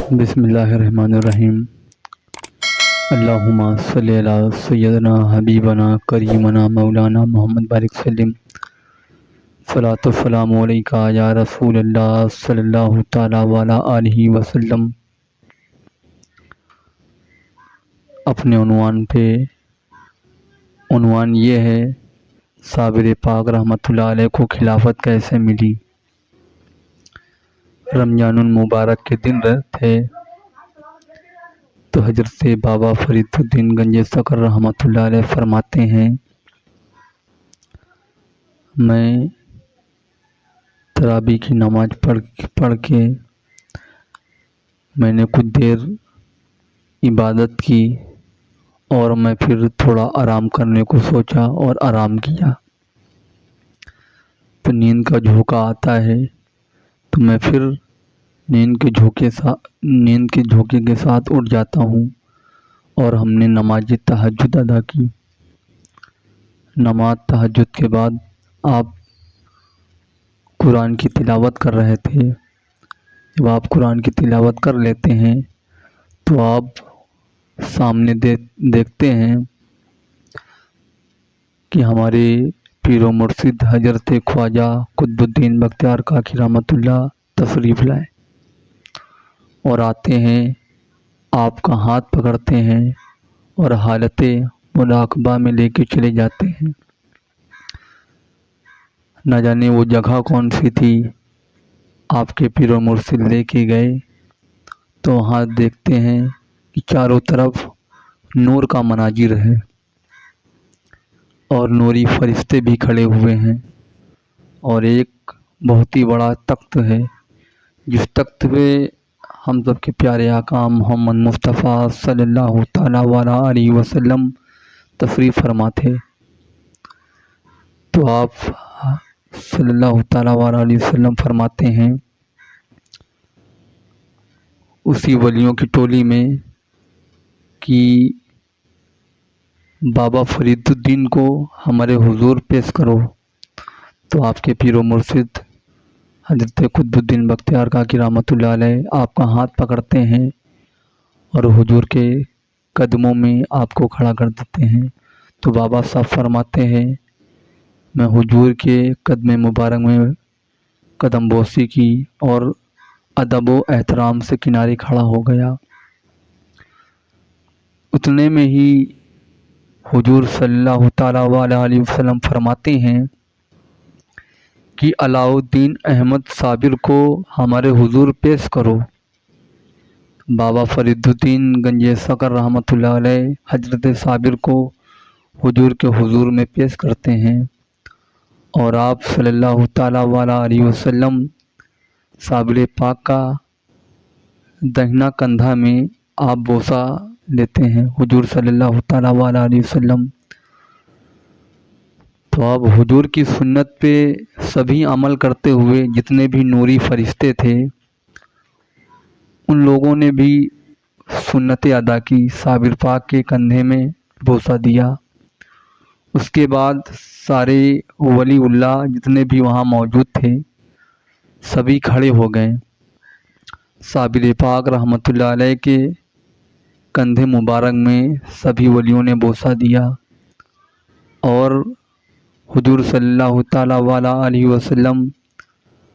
بسم اللہ الرحمن الرحیم۔ اللہم صلی علی سیدنا حبیبنا کریمنا مولانا محمد بارک وسلم۔ صلاۃ والسلام علیکہ یا رسول اللہ صلی اللہ تعالیٰ وعلیٰ آلہ وسلم۔ اپنے عنوان یہ ہے، صابر پاک رحمۃ اللہ علیہ کو خلافت کیسے ملی۔ رمضان المبارک کے دن تھے تو حضرت بابا فرید الدین گنج سکر رحمۃ اللہ علیہ فرماتے ہیں، میں تراویح کی نماز پڑھ کے میں نے کچھ دیر عبادت کی اور میں پھر تھوڑا آرام کرنے کو سوچا اور آرام کیا تو نیند کا جھونکا آتا ہے، تو میں پھر نیند کے جھونکے کے ساتھ اٹھ جاتا ہوں اور ہم نے نماز تہجد ادا کی۔ نماز تہجد کے بعد آپ قرآن کی تلاوت کر رہے تھے۔ جب آپ قرآن کی تلاوت کر لیتے ہیں تو آپ سامنے دیکھتے ہیں کہ ہمارے پیر و مرشد حضرت خواجہ قطب الدین بختیار کاکی رحمۃ اللہ تشریف لائے اور آتے ہیں، آپ کا ہاتھ پکڑتے ہیں اور حالت مراقبہ میں لے کے چلے جاتے ہیں۔ نہ جانے وہ جگہ کون سی تھی، آپ کے پیر و مرشد لے کے گئے تو وہاں دیکھتے ہیں کہ چاروں طرف نور کا مناظر ہے اور نوری فرشتے بھی کھڑے ہوئے ہیں، اور ایک بہت ہی بڑا تخت ہے جس تخت پہ ہم سب کے پیارے آقا محمد مصطفیٰ صلی اللہ تعالیٰ علیہ وسلم تشریف فرما تھے۔ تو آپ صلی اللہ تعالیٰ علیہ وسلم فرماتے ہیں اسی ولیوں کی ٹولی میں کہ بابا فرید الدین کو ہمارے حضور پیش کرو، تو آپ کے پیر و مرشد حضرت قطب الدین بختیار کاکی رحمۃ اللہ علیہ آپ کا ہاتھ پکڑتے ہیں اور حضور کے قدموں میں آپ کو کھڑا کر دیتے ہیں۔ تو بابا صاحب فرماتے ہیں، میں حضور کے قدم مبارک میں قدم بوسی کی اور ادب و احترام سے کنارے کھڑا ہو گیا۔ اتنے میں ہی حضور صلی اللہ تعالیٰ علیہ وسلم فرماتے ہیں کہ علاء الدین احمد صابر کو ہمارے حضور پیش کرو۔ بابا فرید الدین گنج سکر رحمۃ اللہ علیہ حضرت صابر کو حضور کے حضور میں پیش کرتے ہیں اور آپ صلی اللہ تعالیٰ علیہ وسلم صابر پاک کا دہنا کندھا میں آپ بوسہ لیتے ہیں، حضور صلی اللہ تعالیٰ علیہ وسلم۔ تو اب حضور کی سنت پہ سبھی عمل کرتے ہوئے جتنے بھی نوری فرشتے تھے ان لوگوں نے بھی سنت ادا کی، صابر پاک کے کندھے میں بوسہ دیا۔ اس کے بعد سارے ولی اللہ جتنے بھی وہاں موجود تھے سبھی کھڑے ہو گئے، صابر پاک رحمۃ اللہ علیہ کے کندھے مبارک میں سبھی ولیوں نے بوسہ دیا اور حضور صلی اللہ تعالیٰ علیہ وسلم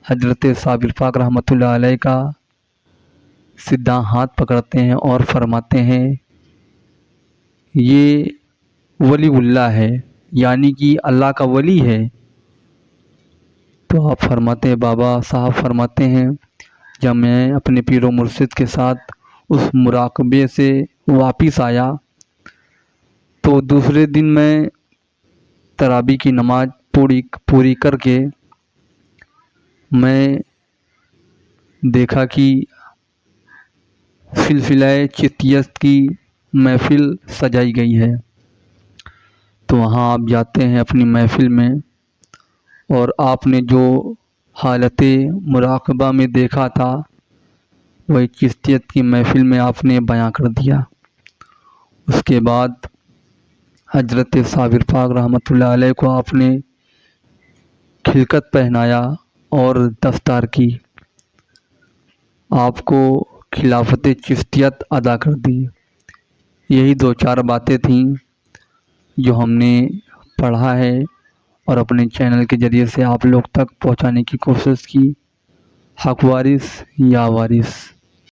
حضرت صابر پاک رحمۃ اللہ علیہ کا سیدھا ہاتھ پکڑتے ہیں اور فرماتے ہیں یہ ولی اللہ ہے، یعنی کہ اللہ کا ولی ہے۔ تو آپ فرماتے ہیں، بابا صاحب فرماتے ہیں، جب میں اپنے پیر و مرشد کے ساتھ اس مراقبے سے واپس آیا تو دوسرے دن میں تراویح کی نماز پوری کر کے میں دیکھا کہ سلسلہ چشتیت کی محفل سجائی گئی ہے۔ تو وہاں آپ جاتے ہیں اپنی محفل میں اور آپ نے جو حالت مراقبہ میں دیکھا تھا وہی چشتیت کی محفل میں آپ نے بیان کر دیا۔ اس کے بعد حضرت صابر پاک رحمۃ اللہ علیہ کو آپ نے خلعت پہنایا اور دستار کی، آپ کو خلافت چشتیت ادا کر دی۔ یہی دو چار باتیں تھیں جو ہم نے پڑھا ہے اور اپنے چینل کے ذریعے سے آپ لوگ تک پہنچانے کی کوشش کی۔ حق وارث یا وارث۔